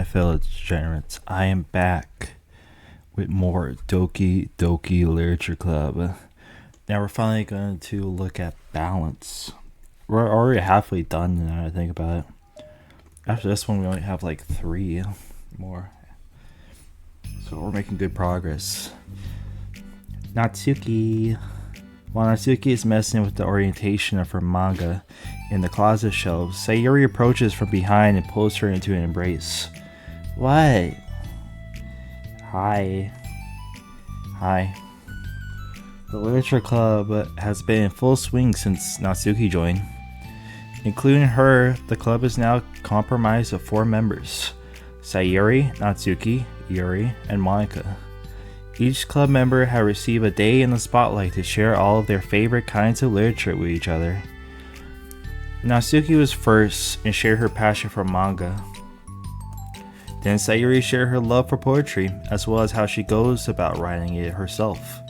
my fellow degenerates. I am back with more Doki Literature Club. Now we're finally going to look at balance. We're already halfway done now I think about it. After this one we only have like 3 more. So we're making good progress. Natsuki. While Natsuki is messing with the orientation of her manga in the closet shelves, Sayori approaches from behind and pulls her into an embrace. What? Hi. The Literature Club has been in full swing since Natsuki joined. Including her, the club is now comprised of 4 members: Sayori, Natsuki, Yuri, and Monica. Each club member had received a day in the spotlight to share all of their favorite kinds of literature with each other. Natsuki was first and shared her passion for manga. Then Sayori shared her love for poetry, as well as how she goes about writing it herself.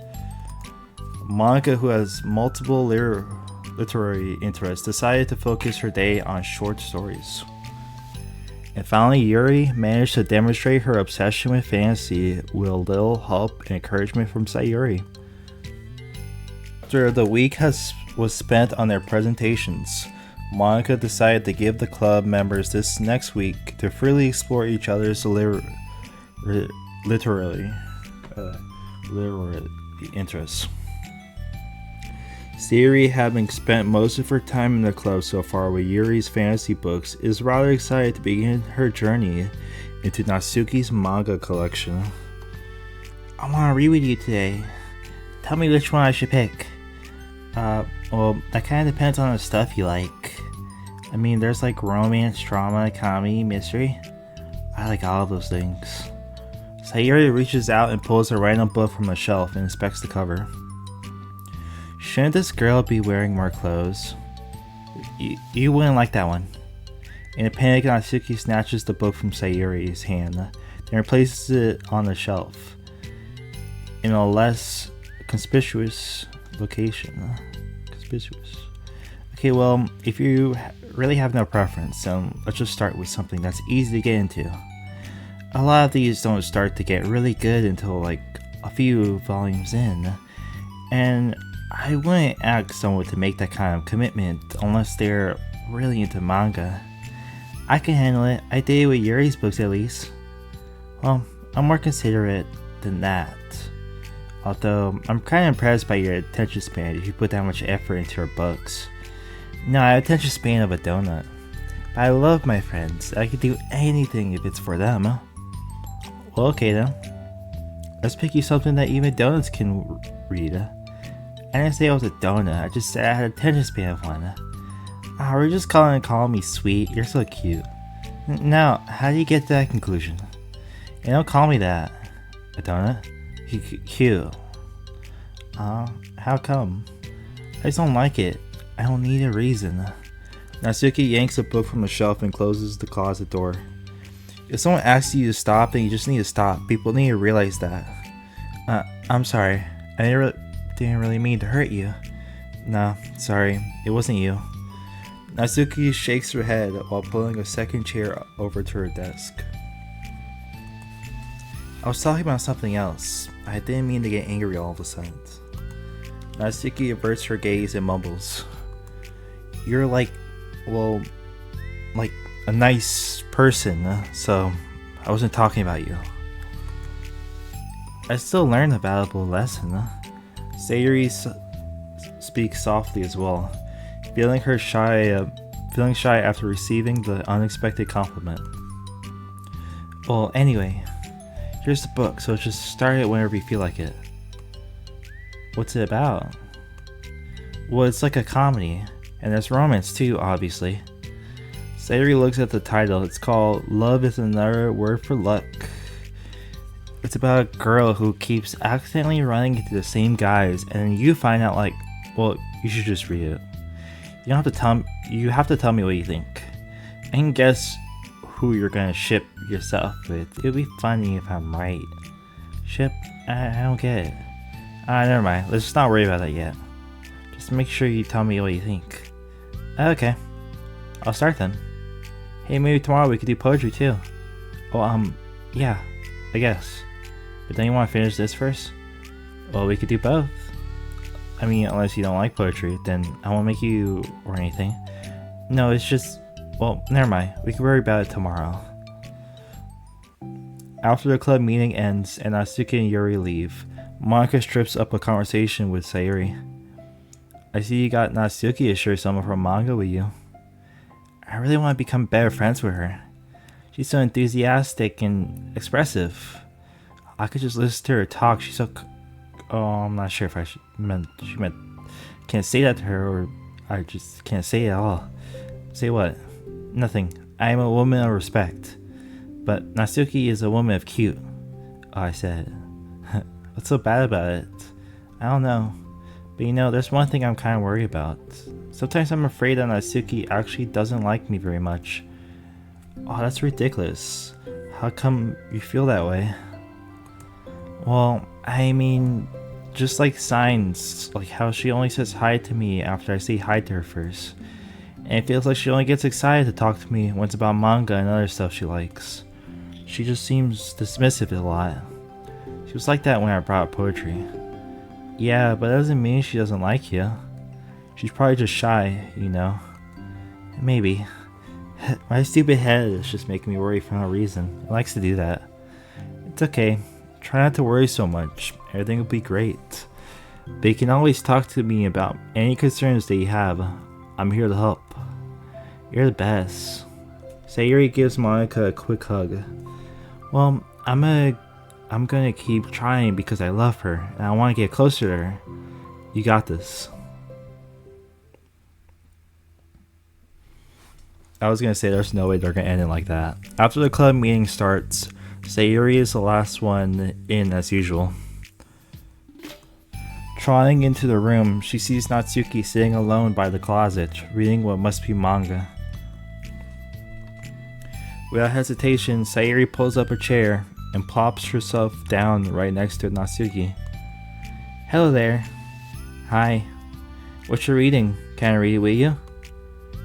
Monica, who has multiple literary interests, decided to focus her day on short stories. And finally, Yuri managed to demonstrate her obsession with fantasy with a little help and encouragement from Sayori. After the week was spent on their presentations, Monica decided to give the club members this next week to freely explore each other's literary interests. Sayori, having spent most of her time in the club so far with Yuri's fantasy books, is rather excited to begin her journey into Natsuki's manga collection. I want to read with you today. Tell me which one I should pick. Well, that kind of depends on the stuff you like. I mean, there's like romance, drama, comedy, mystery. I like all of those things. Sayori reaches out and pulls a random book from a shelf and inspects the cover. Shouldn't this girl be wearing more clothes? You wouldn't like that one. In a panic, Natsuki snatches the book from Sayori's hand, then replaces it on the shelf in a less conspicuous location. Okay, well, if you really have no preference, let's just start with something that's easy to get into. A lot of these don't start to get really good until like a few volumes in, and I wouldn't ask someone to make that kind of commitment unless they're really into manga. I can handle it. I did it with Yuri's books at least. Well, I'm more considerate than that. Although, I'm kind of impressed by your attention span if you put that much effort into your books. No, I have attention span of a donut. But I love my friends. I can do anything if it's for them. Well, okay then. Let's pick you something that even donuts can read. I didn't say I was a donut, I just said I had attention span of one. We're just calling me sweet, you're so cute. Now, how do you get to that conclusion? And don't call me that. A donut? Cute. How come? I just don't like it. I don't need a reason. Natsuki yanks a book from the shelf and closes the closet door. If someone asks you to stop, then you just need to stop. People need to realize that. I'm sorry. I didn't really mean to hurt you. No, sorry, it wasn't you. Natsuki shakes her head while pulling a second chair over to her desk. I was talking about something else. I didn't mean to get angry all of a sudden. Natsuki averts her gaze and mumbles. You're like a nice person, so I wasn't talking about you. I still learned a valuable lesson. Sayori speaks softly as well, feeling shy after receiving the unexpected compliment. Well, anyway, here's the book, so just start it whenever you feel like it. What's it about? Well, it's like a comedy, and there's romance too, obviously. Sayori looks at the title. It's called Love is Another Word for Luck. It's about a girl who keeps accidentally running into the same guys, and then you find out well, you should just read it. You have to tell me what you think. I can guess who you're gonna ship yourself with. It'd be funny if I'm right. Ship? I don't get it. Never mind. Let's just not worry about that yet. Just make sure you tell me what you think. Okay. I'll start then. Hey, maybe tomorrow we could do poetry too. Well, yeah, I guess. But don't you want to finish this first? Well, we could do both. I mean, unless you don't like poetry, then I won't make you or anything. No, it's just... Well, never mind. We can worry about it tomorrow. After the club meeting ends and Natsuki and Yuri leave, Monika strips up a conversation with Sayori. I see you got Natsuki to share some of her manga with you. I really want to become better friends with her. She's so enthusiastic and expressive. I could just listen to her talk. She's so... Oh, I'm not sure if she meant can't say that to her, or I just can't say it at all. Say what? Nothing. I am a woman of respect. But Natsuki is a woman of cute. Oh, I said. What's so bad about it? I don't know. But you know, there's one thing I'm kind of worried about. Sometimes I'm afraid that Natsuki actually doesn't like me very much. Oh, that's ridiculous. How come you feel that way? Well, I mean, just like signs, like how she only says hi to me after I say hi to her first. And it feels like she only gets excited to talk to me when it's about manga and other stuff she likes. She just seems dismissive a lot. She was like that when I brought up poetry. Yeah, but that doesn't mean she doesn't like you. She's probably just shy, you know. Maybe. My stupid head is just making me worry for no reason. It likes to do that. It's okay. Try not to worry so much. Everything will be great. But you can always talk to me about any concerns that you have. I'm here to help. You're the best. Sayori gives Monika a quick hug. Well, I'm gonna keep trying because I love her and I want to get closer to her. You got this. I was gonna say there's no way they're gonna end it like that. After the club meeting starts, Sayori is the last one in as usual. Trotting into the room, she sees Natsuki sitting alone by the closet, reading what must be manga. Without hesitation, Sayori pulls up a chair and plops herself down right next to Natsuki. Hello there. Hi. What you reading? Can I read it with you?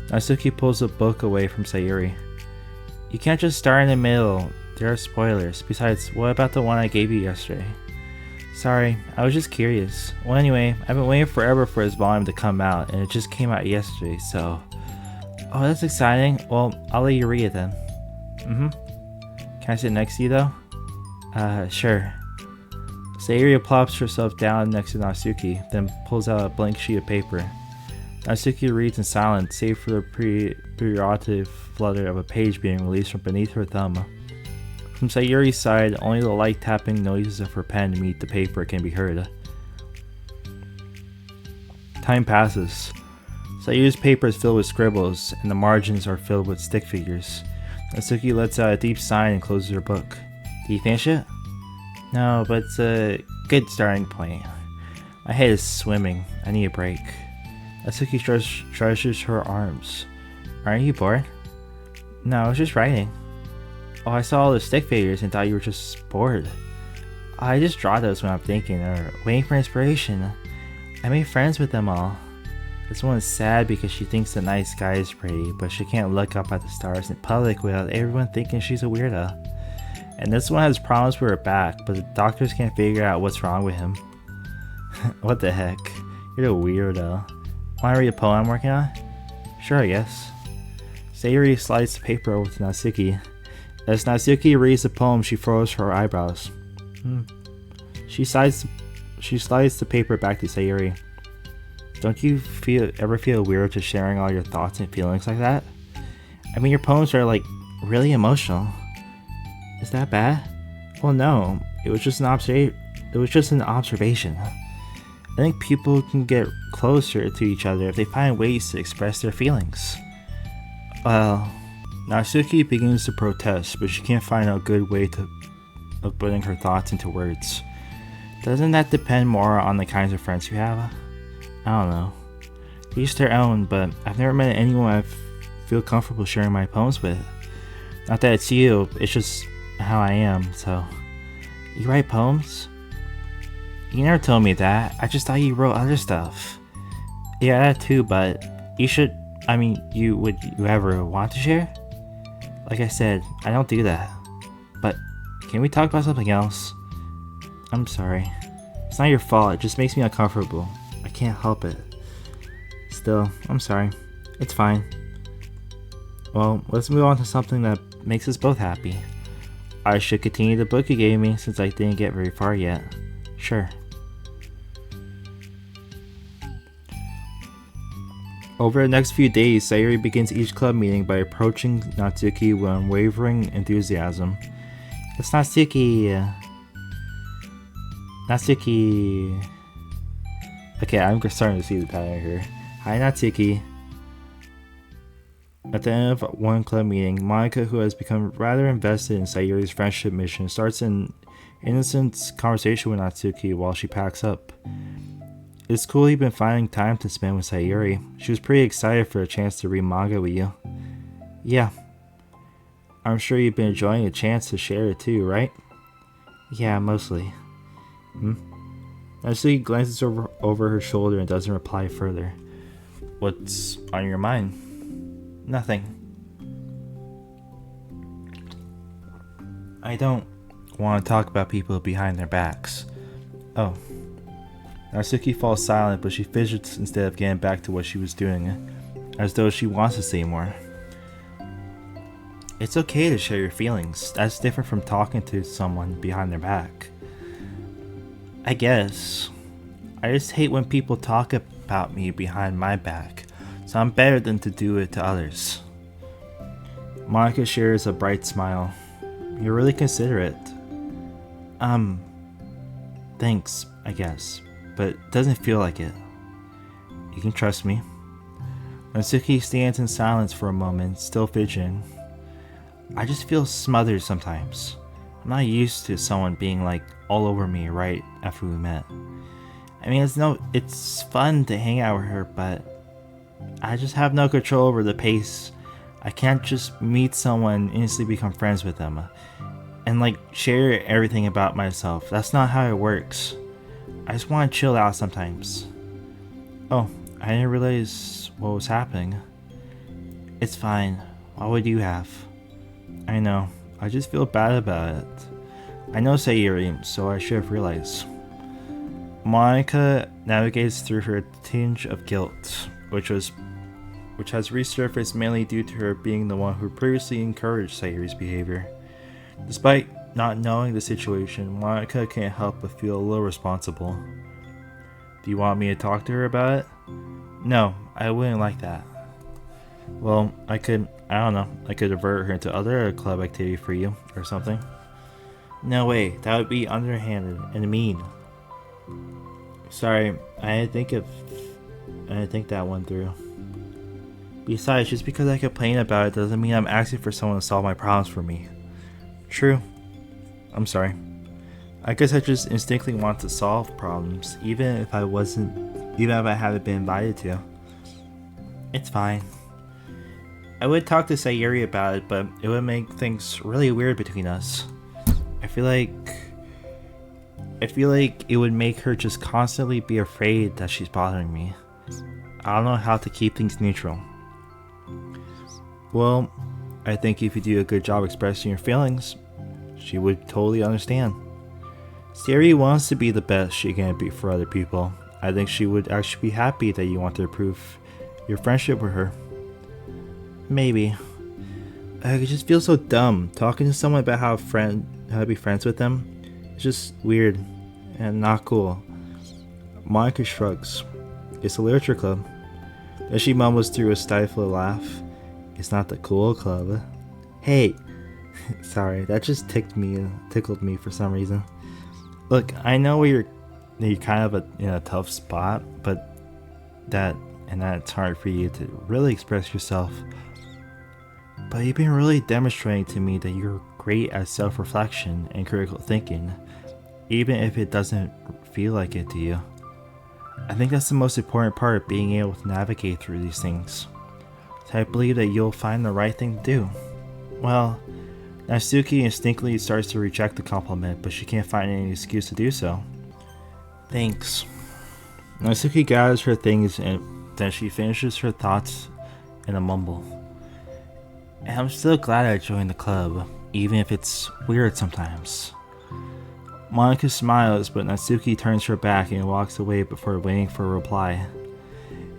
Natsuki pulls a book away from Sayori. You can't just start in the middle. There are spoilers. Besides, what about the one I gave you yesterday? Sorry, I was just curious. Well, anyway, I've been waiting forever for this volume to come out, and it just came out yesterday, so... Oh, that's exciting. Well, I'll let you read it then. Can I sit next to you, though? Sure. Sayori plops herself down next to Natsuki, then pulls out a blank sheet of paper. Natsuki reads in silence, save for the periodic flutter of a page being released from beneath her thumb. From Sayori's side, only the light tapping noises of her pen meet the paper can be heard. Time passes. Sayori's paper is filled with scribbles, and the margins are filled with stick figures. Natsuki lets out a deep sigh and closes her book. Did you finish it? No, but it's a good starting point. My head is swimming. I need a break. Natsuki stretches her arms. Aren't you bored? No, I was just writing. Oh, I saw all the stick figures and thought you were just bored. I just draw those when I'm thinking or waiting for inspiration. I made friends with them all. This one is sad because she thinks the night sky is pretty, but she can't look up at the stars in public without everyone thinking she's a weirdo. And this one has problems with her back, but the doctors can't figure out what's wrong with him. What the heck? You're a weirdo. Wanna read a poem I'm working on? Sure, I guess. Sayori slides the paper over to Natsuki. As Natsuki reads the poem, she furrows her eyebrows. She slides the paper back to Sayori. Don't you ever feel weird just sharing all your thoughts and feelings like that? I mean, your poems are like really emotional. Is that bad? Well, no. It was just an observation. I think people can get closer to each other if they find ways to express their feelings. Well, Natsuki begins to protest, but she can't find a good way of putting her thoughts into words. Doesn't that depend more on the kinds of friends you have? I don't know. Each their own, but I've never met anyone I feel comfortable sharing my poems with. Not that it's you, it's just how I am, so... You write poems? You never told me that. I just thought you wrote other stuff. Yeah, that too, but you should... would you ever want to share? Like I said, I don't do that. But can we talk about something else? I'm sorry. It's not your fault, it just makes me uncomfortable. I can't help it. Still, I'm sorry. It's fine. Well, let's move on to something that makes us both happy. I should continue the book you gave me since I didn't get very far yet. Sure. Over the next few days, Sayori begins each club meeting by approaching Natsuki with unwavering enthusiasm. It's Natsuki. Natsuki. Okay, I'm starting to see the pattern here. Hi, Natsuki. At the end of one club meeting, Monica, who has become rather invested in Sayori's friendship mission, starts an innocent conversation with Natsuki while she packs up. It's cool you've been finding time to spend with Sayori. She was pretty excited for a chance to read manga with you. Yeah. I'm sure you've been enjoying a chance to share it too, right? Yeah, mostly. Natsuki glances over her shoulder and doesn't reply further. What's on your mind? Nothing. I don't want to talk about people behind their backs. Oh. Natsuki falls silent, but she fidgets instead of getting back to what she was doing, as though she wants to say more. It's okay to share your feelings. That's different from talking to someone behind their back. I guess. I just hate when people talk about me behind my back, so I'm better than to do it to others. Monica shares a bright smile. You're really considerate. Thanks, I guess. But it doesn't feel like it. You can trust me. Natsuki stands in silence for a moment, still fidgeting. I just feel smothered sometimes. I'm not used to someone being like all over me right after we met. I mean, it's fun to hang out with her, but I just have no control over the pace. I can't just meet someone and instantly become friends with them and like share everything about myself. That's not how it works. I just want to chill out sometimes. Oh, I didn't realize what was happening. It's fine. What would you have? I know. I just feel bad about it. I know Sayori, so I should have realized. Monica navigates through her tinge of guilt, which has resurfaced mainly due to her being the one who previously encouraged Sayori's behavior. Despite not knowing the situation, Monica can't help but feel a little responsible. Do you want me to talk to her about it? No, I wouldn't like that. Well, I could divert her into other club activity for you, or something. No way, that would be underhanded and mean. Sorry, I didn't think that one through. Besides, just because I complain about it doesn't mean I'm asking for someone to solve my problems for me. True. I'm sorry. I guess I just instinctively want to solve problems, even if I haven't been invited to. It's fine. I would talk to Sayori about it, but it would make things really weird between us. I feel like it would make her just constantly be afraid that she's bothering me. I don't know how to keep things neutral. Well, I think if you do a good job expressing your feelings, she would totally understand. Sayori wants to be the best she can be for other people. I think she would actually be happy that you want to improve your friendship with her. Maybe. I just feel so dumb talking to someone about how to be friends with them. It's just weird and not cool. Monica shrugs. It's a literature club. Then she mumbles through a stifled laugh. It's not the cool club. Hey! Sorry, that just tickled me for some reason. Look, I know you're kind of in a tough spot, but that it's hard for you to really express yourself. But you've been really demonstrating to me that you're great at self-reflection and critical thinking, even if it doesn't feel like it to you. I think that's the most important part of being able to navigate through these things. So I believe that you'll find the right thing to do. Well, Natsuki instinctively starts to reject the compliment, but she can't find any excuse to do so. Thanks. Natsuki gathers her things and then she finishes her thoughts in a mumble. And I'm still glad I joined the club. even if it's weird sometimes. Monica smiles, but Natsuki turns her back and walks away before waiting for a reply.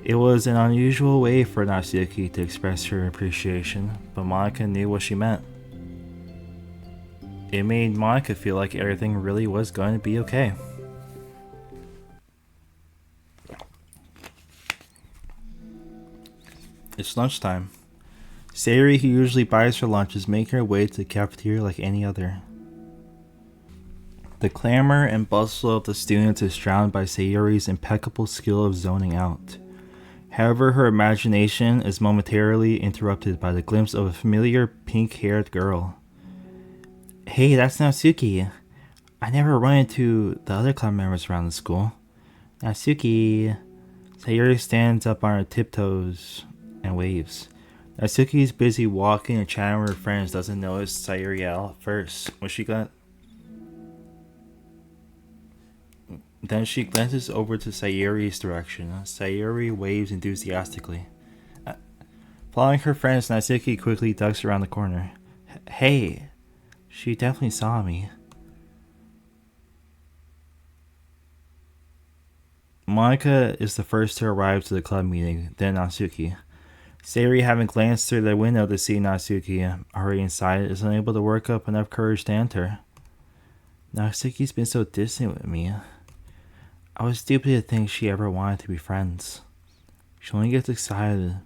It was an unusual way for Natsuki to express her appreciation, but Monica knew what she meant. It made Monica feel like everything really was going to be okay. It's lunchtime. Sayori, who usually buys her lunch, is making her way to the cafeteria like any other. The clamor and bustle of the students is drowned by Sayori's impeccable skill of zoning out. However, her imagination is momentarily interrupted by the glimpse of a familiar pink-haired girl. Hey, that's Natsuki. I never run into the other club members around the school. Natsuki. Sayori stands up on her tiptoes and waves. Natsuki's busy walking and chatting with her friends, doesn't notice Sayori at first. Then she glances over to Sayori's direction. Sayori waves enthusiastically. Following her friends, Natsuki quickly ducks around the corner. Hey, she definitely saw me. Monica is the first to arrive to the club meeting, then Natsuki. Sayori, having glanced through the window to see Natsuki already inside, is unable to work up enough courage to enter. Natsuki's been so distant with me. I was stupid to think she ever wanted to be friends. She only gets excited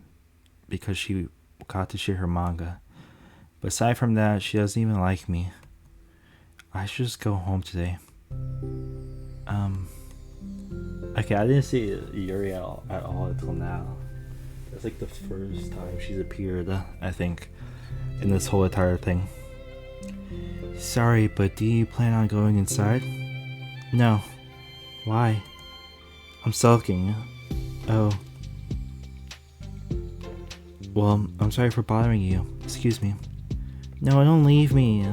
because she got to share her manga. But aside from that, she doesn't even like me. I should just go home today. Okay, I didn't see Yuri at all until now. That's like the first time she's appeared, I think, in this whole entire thing. Sorry, but do you plan on going inside? No. Why? I'm sulking. Oh. Well, I'm sorry for bothering you. Excuse me. No, don't leave me.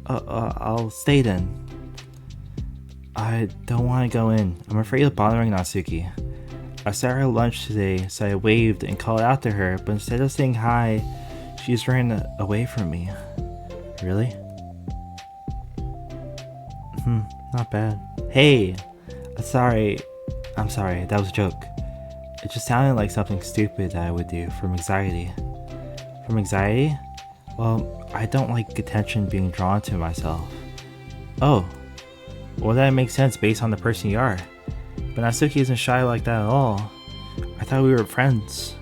I'll stay then. I don't want to go in. I'm afraid of bothering Natsuki. I saw her at lunch today, so I waved and called out to her, but instead of saying hi, she just ran away from me. Really? Not bad. Hey! I'm sorry, that was a joke. It just sounded like something stupid that I would do from anxiety. From anxiety? Well, I don't like attention being drawn to myself. Oh. Well, that makes sense based on the person you are. But Natsuki isn't shy like that at all. I thought we were friends.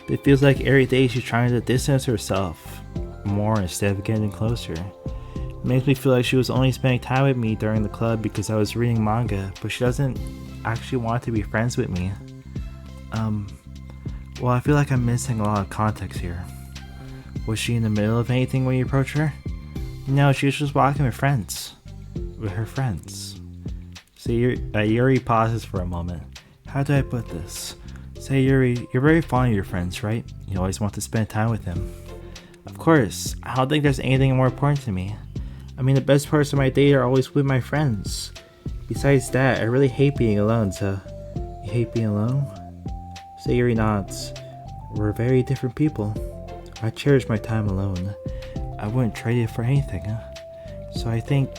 It feels like every day she's trying to distance herself more instead of getting closer. It makes me feel like she was only spending time with me during the club because I was reading manga, but she doesn't actually want to be friends with me. Well, I feel like I'm missing a lot of context here. Was she in the middle of anything when you approached her? No, she was just walking with friends. With her friends. Sayori pauses for a moment. How do I put this? Sayori, you're very fond of your friends, right? You always want to spend time with them. Of course, I don't think there's anything more important to me. I mean, the best parts of my day are always with my friends. Besides that, I really hate being alone, so... You hate being alone? Sayori nods. We're very different people. I cherish my time alone. I wouldn't trade it for anything. So I think...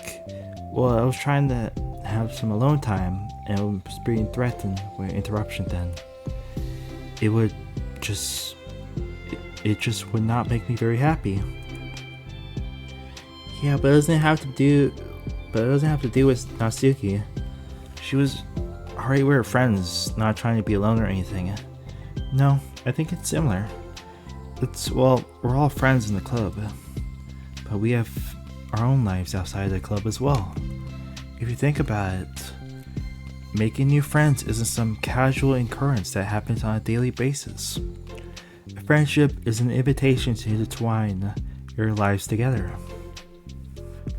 Well, I was trying to have some alone time, and I was being threatened with interruption then. It just would not make me very happy. Yeah, but it doesn't have to do with Natsuki. She was already with her friends, not trying to be alone or anything. No, I think it's similar. We're all friends in the club, but we have our own lives outside of the club as well. If you think about it, making new friends isn't some casual occurrence that happens on a daily basis. A friendship is an invitation to intertwine your lives together.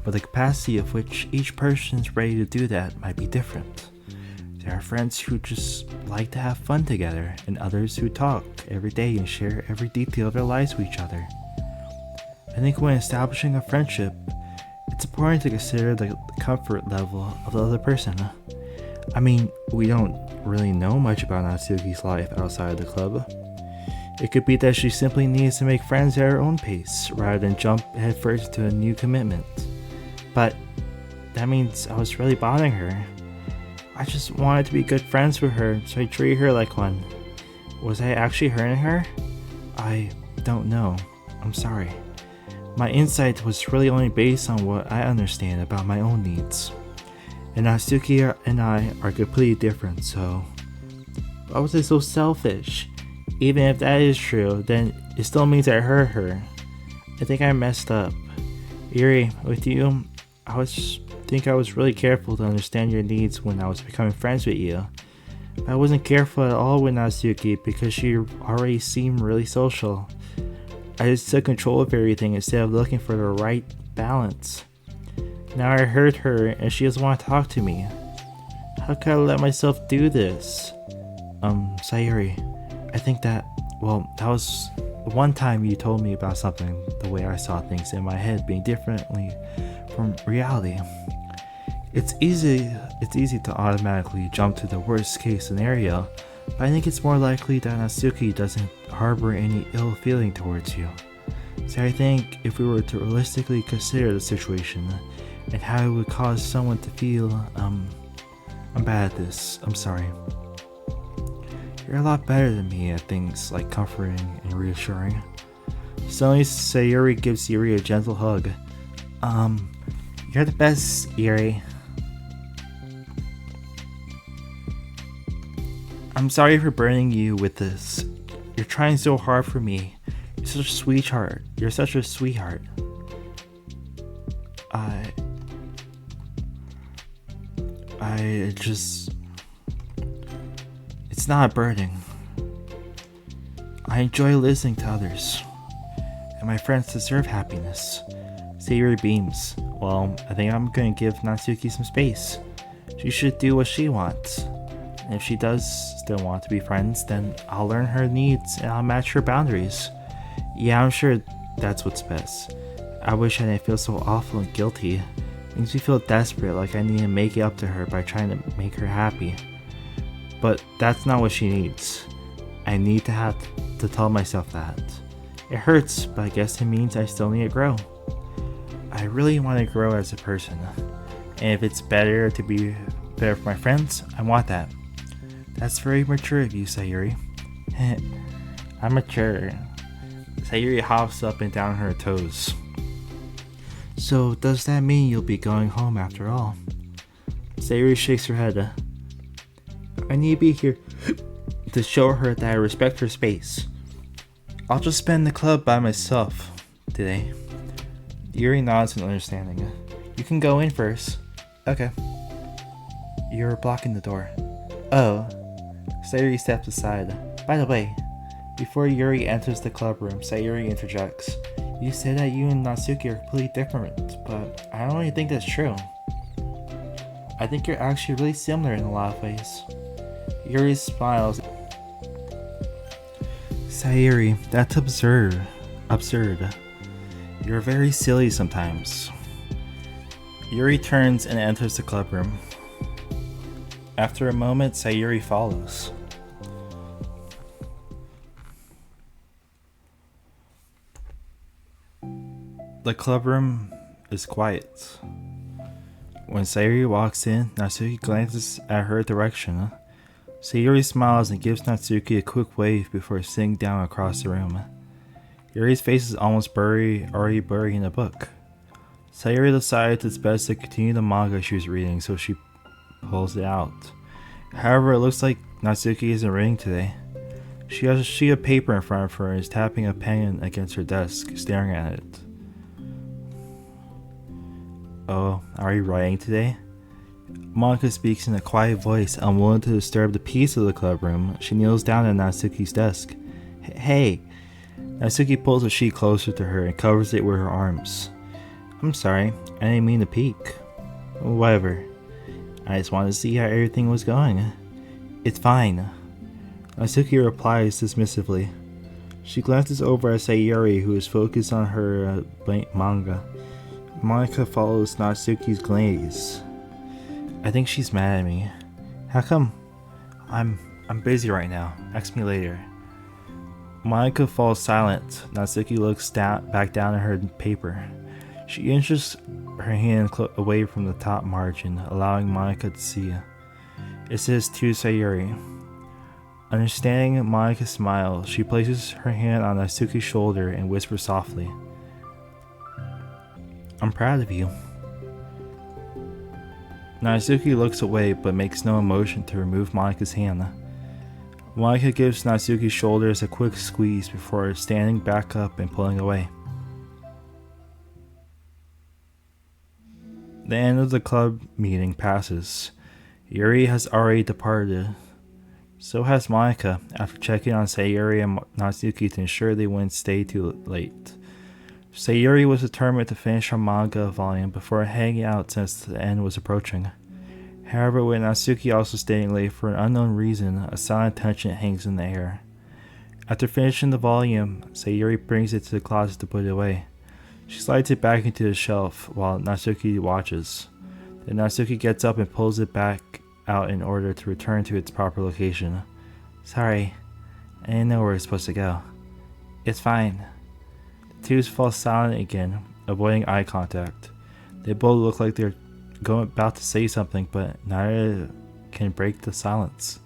But the capacity of which each person is ready to do that might be different. There are friends who just like to have fun together, and others who talk every day and share every detail of their lives with each other. I think when establishing a friendship, it's important to consider the comfort level of the other person. I mean, we don't really know much about Natsuki's life outside the club. It could be that she simply needs to make friends at her own pace, rather than jump headfirst into a new commitment. But that means I was really bothering her. I just wanted to be good friends with her, so I treated her like one. Was I actually hurting her? I don't know. I'm sorry. My insight was really only based on what I understand about my own needs. And Natsuki and I are completely different, so why was I so selfish? Even if that is true, then it still means I hurt her. I think I messed up. Yuri, with you, I was really careful to understand your needs when I was becoming friends with you. But I wasn't careful at all with Natsuki because she already seemed really social. I just took control of everything instead of looking for the right balance. Now I hurt her and she doesn't want to talk to me. How could I let myself do this? Sayori, I think that was one time you told me about something, the way I saw things in my head being differently from reality. It's easy to automatically jump to the worst case scenario, but I think it's more likely that Natsuki doesn't harbor any ill feeling towards you. So I think if we were to realistically consider the situation and how it would cause someone to feel, I'm bad at this, I'm sorry. You're a lot better than me at things like comforting and reassuring. Suddenly Sayori gives Yuri a gentle hug. You're the best, Yuri. I'm sorry for burdening you with this. You're trying so hard for me. You're such a sweetheart. You're such a sweetheart. It's not a burden. I enjoy listening to others. And my friends deserve happiness. Sayori beams. Well, I think I'm gonna give Natsuki some space. She should do what she wants. And if she does still want to be friends, then I'll learn her needs and I'll match her boundaries. Yeah, I'm sure that's what's best. I wish I didn't feel so awful and guilty. It makes me feel desperate, like I need to make it up to her by trying to make her happy. But that's not what she needs. I need to have to tell myself that. It hurts, but I guess it means I still need to grow. I really want to grow as a person. And if it's better to be better for my friends, I want that. That's very mature of you, Sayori. I'm mature. Sayori hops up and down her toes. So does that mean you'll be going home after all? Sayori shakes her head. I need to be here to show her that I respect her space. I'll just spend the club by myself today. Yuri nods in understanding. You can go in first. Okay. You're blocking the door. Oh. Sayori steps aside. By the way, before Yuri enters the club room, Sayori interjects. You said that you and Natsuki are completely different, but I don't really think that's true. I think you're actually really similar in a lot of ways. Yuri smiles. Sayori, that's absurd. You're very silly sometimes. Yuri turns and enters the club room. After a moment, Sayori follows. The club room is quiet. When Sayori walks in, Natsuki glances at her direction. Sayori smiles and gives Natsuki a quick wave before sitting down across the room. Yuri's face is almost already buried in a book. Sayori decides it's best to continue the manga she was reading, so she pulls it out. However, it looks like Natsuki isn't reading today. She has a sheet of paper in front of her and is tapping a pen against her desk, staring at it. Oh, are you writing today? Monika speaks in a quiet voice, unwilling to disturb the peace of the club room. She kneels down at Natsuki's desk. Hey! Natsuki pulls the sheet closer to her and covers it with her arms. I'm sorry, I didn't mean to peek. Whatever. I just wanted to see how everything was going. It's fine. Natsuki replies dismissively. She glances over at Sayori, who is focused on her manga. Monika follows Natsuki's glaze. I think she's mad at me. How come? I'm busy right now. Ask me later. Monica falls silent. Natsuki looks back down at her paper. She inches her hand away from the top margin, allowing Monica to see. It says to Sayori. Understanding Monica's smile, she places her hand on Natsuki's shoulder and whispers softly, I'm proud of you. Natsuki looks away but makes no emotion to remove Monika's hand. Monika gives Natsuki's shoulders a quick squeeze before standing back up and pulling away. The end of the club meeting passes. Yuri has already departed. So has Monika, after checking on Sayori and Natsuki to ensure they wouldn't stay too late. Sayori was determined to finish her manga volume before hanging out since the end was approaching. However, with Natsuki also staying late for an unknown reason, a silent tension hangs in the air. After finishing the volume, Sayori brings it to the closet to put it away. She slides it back into the shelf while Natsuki watches. Then Natsuki gets up and pulls it back out in order to return to its proper location. Sorry, I didn't know where it's supposed to go. It's fine. The two fall silent again, avoiding eye contact. They both look like they're about to say something, but neither can break the silence.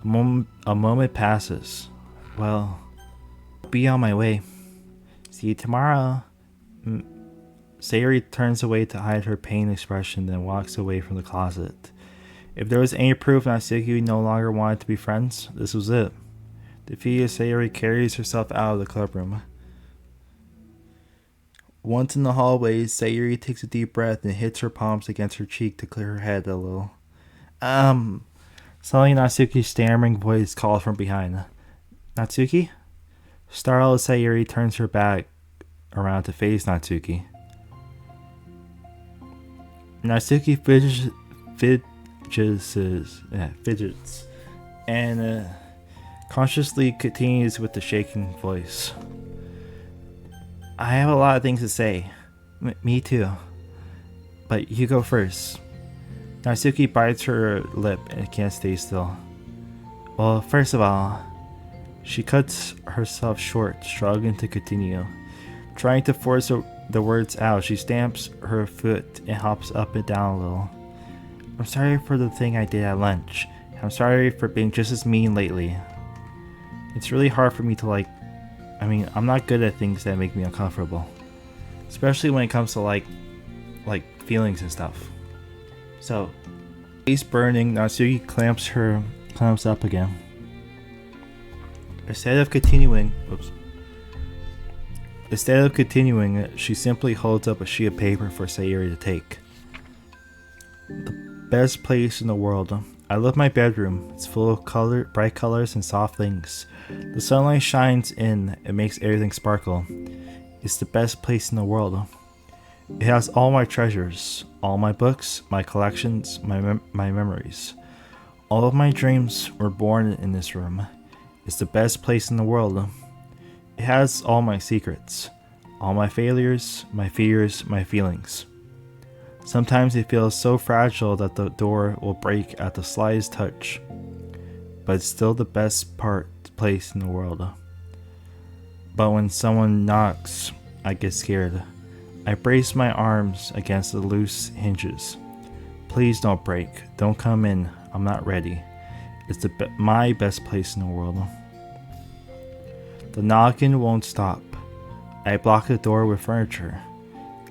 A moment passes. Well, I'll be on my way. See you tomorrow. Sayori turns away to hide her pain expression, then walks away from the closet. If there was any proof Natsuki no longer wanted to be friends, this was it. Defeated, Sayori carries herself out of the clubroom. Once in the hallway, Sayori takes a deep breath and hits her palms against her cheek to clear her head a little. Suddenly Natsuki's stammering voice calls from behind. Natsuki? Startled, Sayori turns her back around to face Natsuki. Natsuki fidgets and consciously continues with the shaking voice. I have a lot of things to say. Me too. But you go first. Natsuki bites her lip and can't stay still. Well, first of all, she cuts herself short, struggling to continue. Trying to force the words out, she stamps her foot and hops up and down a little. I'm sorry for the thing I did at lunch. I'm sorry for being just as mean lately. It's really hard for me to I'm not good at things that make me uncomfortable. Especially when it comes to like feelings and stuff. So, face burning, Natsuki clamps up again. Instead of continuing, she simply holds up a sheet of paper for Sayori to take. The best place in the world. I love my bedroom. It's full of bright colors and soft things. The sunlight shines in and makes everything sparkle. It's the best place in the world. It has all my treasures, all my books, my collections, my memories. All of my dreams were born in this room. It's the best place in the world. It has all my secrets, all my failures, my fears, my feelings. Sometimes it feels so fragile that the door will break at the slightest touch, but it's still the best place in the world. But when someone knocks, I get scared. I brace my arms against the loose hinges. Please don't break. Don't come in. I'm not ready. It's my best place in the world. The knocking won't stop. I block the door with furniture.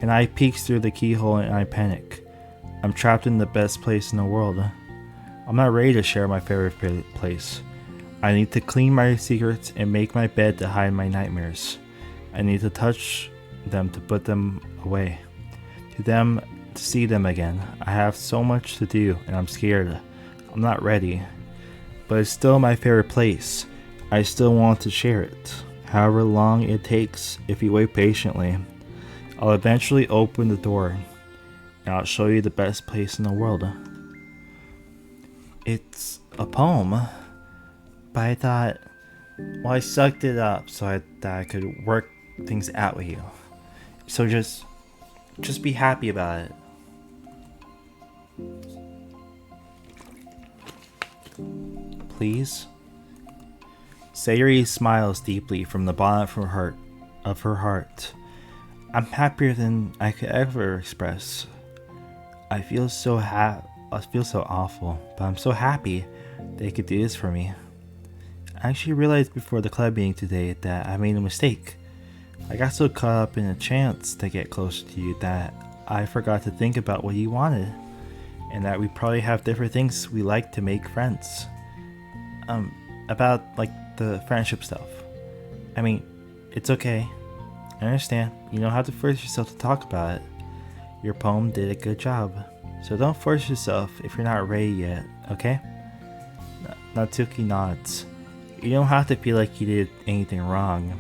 An eye peeks through the keyhole and I panic. I'm trapped in the best place in the world. I'm not ready to share my favorite place. I need to clean my secrets and make my bed to hide my nightmares. I need to touch them to put them away. To see them again. I have so much to do and I'm scared. I'm not ready. But it's still my favorite place. I still want to share it. However long it takes, if you wait patiently, I'll eventually open the door and I'll show you the best place in the world. It's a poem, but I thought, I sucked it up so that I could work things out with you. So just be happy about it. Please? Sayori smiles deeply from the bottom of her heart. I'm happier than I could ever express. I feel so awful, but I'm so happy they could do this for me. I actually realized before the club meeting today that I made a mistake. I got so caught up in a chance to get closer to you that I forgot to think about what you wanted, and that we probably have different things we like to make friends. About like the friendship stuff. I mean, it's okay. I understand. You don't have to force yourself to talk about it. Your poem did a good job. So don't force yourself if you're not ready yet, okay? Natsuki nods. You don't have to feel like you did anything wrong.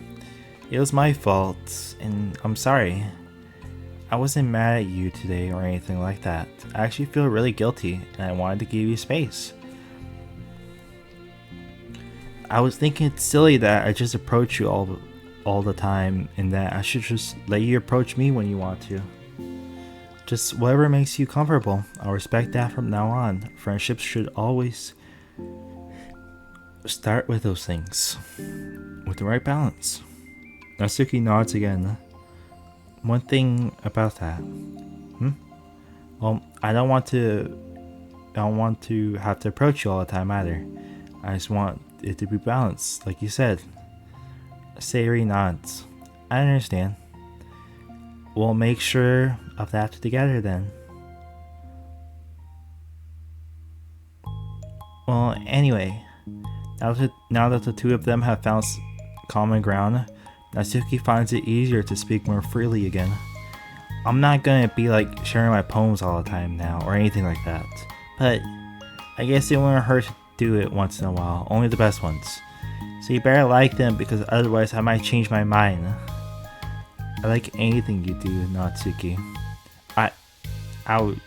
It was my fault, and I'm sorry. I wasn't mad at you today or anything like that. I actually feel really guilty, and I wanted to give you space. I was thinking it's silly that I just approach you all the time, and that I should just let you approach me when you want to. Just whatever makes you comfortable. I'll respect that from now on. Friendships should always start with those things, with the right balance. Natsuki nods again. One thing about that. Well, I don't want to have to approach you all the time either. I just want it to be balanced, like you said. Sayori nods. I understand. We'll make sure of that together then. Well, anyway, now that the two of them have found common ground, Natsuki finds it easier to speak more freely again. I'm not gonna be like sharing my poems all the time now or anything like that, but I guess it wouldn't hurt to do it once in a while, only the best ones. So you better like them, because otherwise I might change my mind. I like anything you do, Natsuki. I was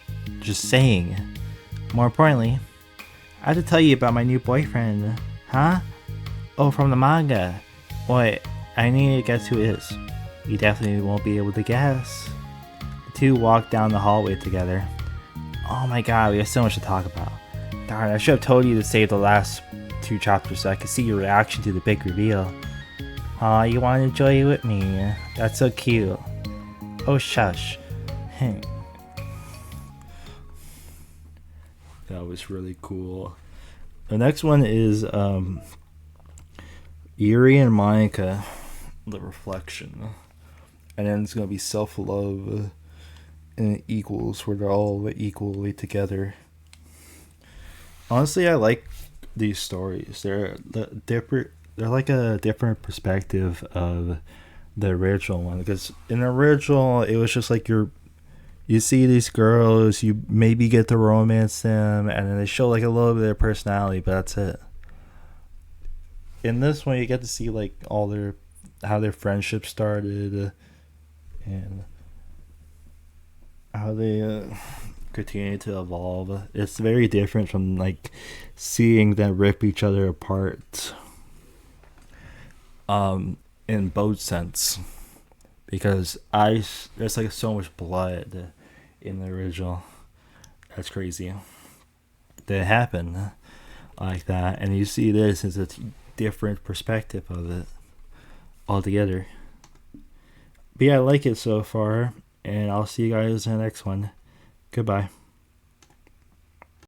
just saying. More importantly, I have to tell you about my new boyfriend. Huh? Oh, from the manga. Wait, I need to guess who it is. You definitely won't be able to guess. The two walk down the hallway together. Oh my god, we have so much to talk about. Darn, I should have told you to save the last 2 chapters so I could see your reaction to the big reveal. Aw, you want to enjoy it with me? That's so cute. Oh, shush. That was really cool. The next one is Yuri and Monica, the reflection. And then it's going to be self-love and equals, where they're all equally together. Honestly, I like these stories. They're like a different perspective of the original one, because in the original it was just like you see these girls, you maybe get to romance them, and then they show like a little bit of their personality, but that's it. In this one, you get to see like how their friendship started, and how they continue to evolve. It's very different from like seeing them rip each other apart. In both sense, because there's like so much blood in the original. That's crazy that it happened like that, and you see this as a different perspective of it altogether. But yeah, I like it so far, and I'll see you guys in the next one. Goodbye.